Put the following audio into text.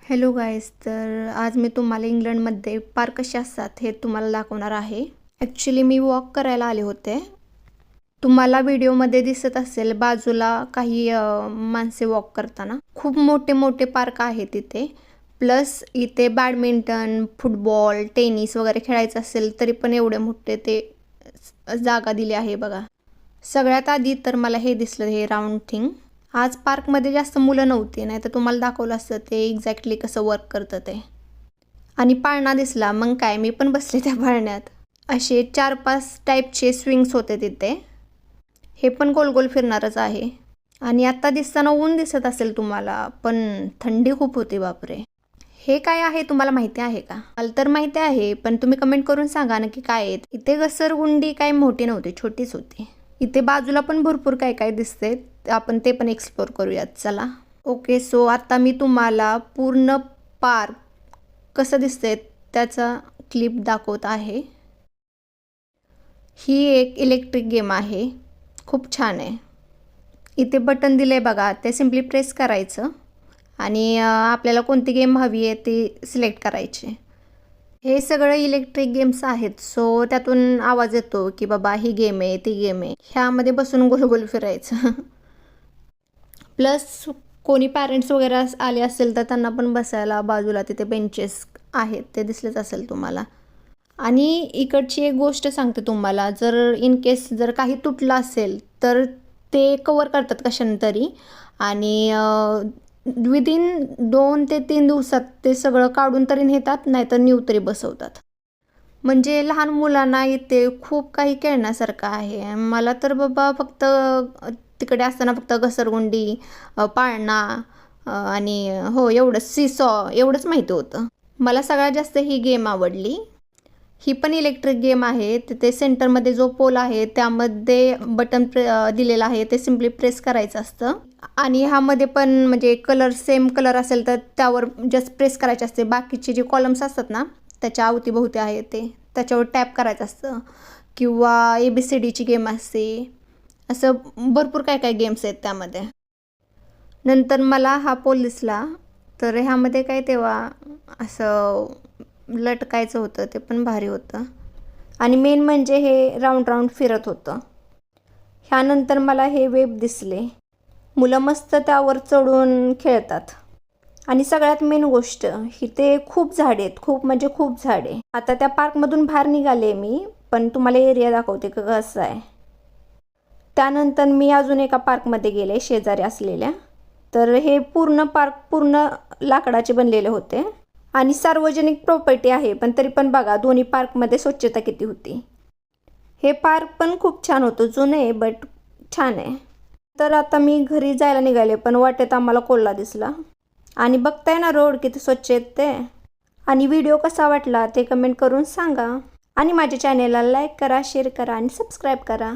Hello guys, तर आज मी तुम्हाला इंग्लंडमध्ये पार्क कसे असतात हे तुम्हाला दाखवणार आहे. ॲक्च्युली मी वॉक करायला आले होते. तुम्हाला व्हिडिओमध्ये दिसत असेल बाजूला काही माणसे वॉक करताना. खूप मोठे मोठे पार्क आहे तिथे. प्लस इथे बॅडमिंटन, फुटबॉल, टेनिस वगैरे खेळायचं असेल तरी पण एवढे मोठे ते जागा दिली आहे बघा. सगळ्यात आधी तर मला हे दिसलं, हे राऊंड थिंग. आज पार्कमध्ये जास्त मुलं नव्हती, नाही तर तुम्हाला दाखवलं असतं ते एक्झॅक्टली कसं वर्क करतं ते. आणि पाळणा दिसला, मग काय मी पण बसले त्या पाळण्यात. असे 4-5 टाईपचे स्विंग्स होते तिथे. हे पण गोल गोल फिरणारच आहे. आणि आत्ता दिसताना ऊन दिसत असेल तुम्हाला, पण थंडी खूप होती बापरे. हे काय आहे तुम्हाला माहिती आहे का? मला तर माहिती आहे, पण तुम्ही कमेंट करून सांगा नक्की काय आहे. इथे घसरगुंडी काही मोठी नव्हती, छोटीच होती. इथे बाजूला पण भरपूर काय काय दिसते, आपण ते पण एक्सप्लोर करूयात चला. ओके, सो आता मी तुम्हाला पूर्ण पार्क कसं दिसतंय त्याचा क्लिप दाखवत आहे. ही एक इलेक्ट्रिक गेम आहे, खूप छान आहे. इथे बटन दिलं आहे बघा, ते सिम्पली प्रेस करायचं आणि आपल्याला कोणती गेम हवी आहे ती सिलेक्ट करायची. हे सगळं इलेक्ट्रिक गेम्स आहेत, सो त्यातून आवाज येतो की बाबा ही गेम आहे, ती गेम आहे. ह्यामध्ये बसून गोल गोल फिरायचं. प्लस कोणी पॅरेंट्स वगैरे आले असेल तर त्यांना पण बसायला बाजूला तिथे बेंचेस आहेत, ते दिसलेच असेल तुम्हाला. आणि इकडची एक गोष्ट सांगते तुम्हाला, जर इन केस जर काही तुटलं असेल तर ते कवर करतात कशाने तरी, आणि विदिन 2 ते 3 दिवसात ते सगळं काढून तरी नेतात, नाहीतर न्यू तरी बसवतात. म्हणजे लहान मुलांना इथे खूप काही खेळण्यासारखं आहे. मला तर बाबा फक्त तिकडे असताना फक्त घसरगुंडी, पाळणा आणि हो एवढंच, सीसॉ एवढंच माहिती होतं. मला सगळ्यात जास्त ही गेम आवडली. ही पण इलेक्ट्रिक गेम आहे. तिथे सेंटरमध्ये जो पोल आहे त्यामध्ये बटन दिलेलं आहे, ते सिम्पली प्रेस करायचं असतं. आणि ह्यामध्ये पण म्हणजे कलर सेम कलर असेल तर त्यावर जस्ट प्रेस करायचे असते. बाकीचे जे कॉलम्स असतात ना त्याच्या अवतीभोवती आहे ते त्याच्यावर टॅप करायचं असतं. किंवा ABCDची गेम असते. असं भरपूर काय काय गेम्स आहेत त्यामध्ये. नंतर मला हा पोल दिसला, तर ह्यामध्ये काय तेव्हा असं लटकायचं होतं, ते पण भारी होतं. आणि मेन म्हणजे हे राऊंड राऊंड फिरत होतं. ह्यानंतर मला हे वेब दिसले. मुलं मस्त त्यावर चढून खेळतात. आणि सगळ्यात मेन गोष्ट, इथे खूप झाडे आहेत, खूप म्हणजे खूप झाडे. आता त्या पार्कमधून बाहेर निघाले मी, पण तुम्हाला एरिया दाखवते का कसं आहे. त्यानंतर मी अजून एका पार्कमध्ये गेले शेजारी असलेल्या. तर हे पूर्ण पार्क पूर्ण लाकडाचे बनलेले होते आणि सार्वजनिक प्रॉपर्टी आहे, पण तरी पण बघा दोन्ही पार्कमध्ये स्वच्छता किती होती. हे पार्क पण खूप छान होतं, जुनं आहे बट छान आहे. तर आता मी घरी जायला निघाले, पण वाटेत आम्हाला कोल्हा दिसला. आणि बघताय ना रोड किती स्वच्छ आहेत ते. आणि व्हिडिओ कसा वाटला ते कमेंट करून सांगा. आणि माझ्या चॅनेलला लाईक करा, शेअर करा आणि सबस्क्राईब करा.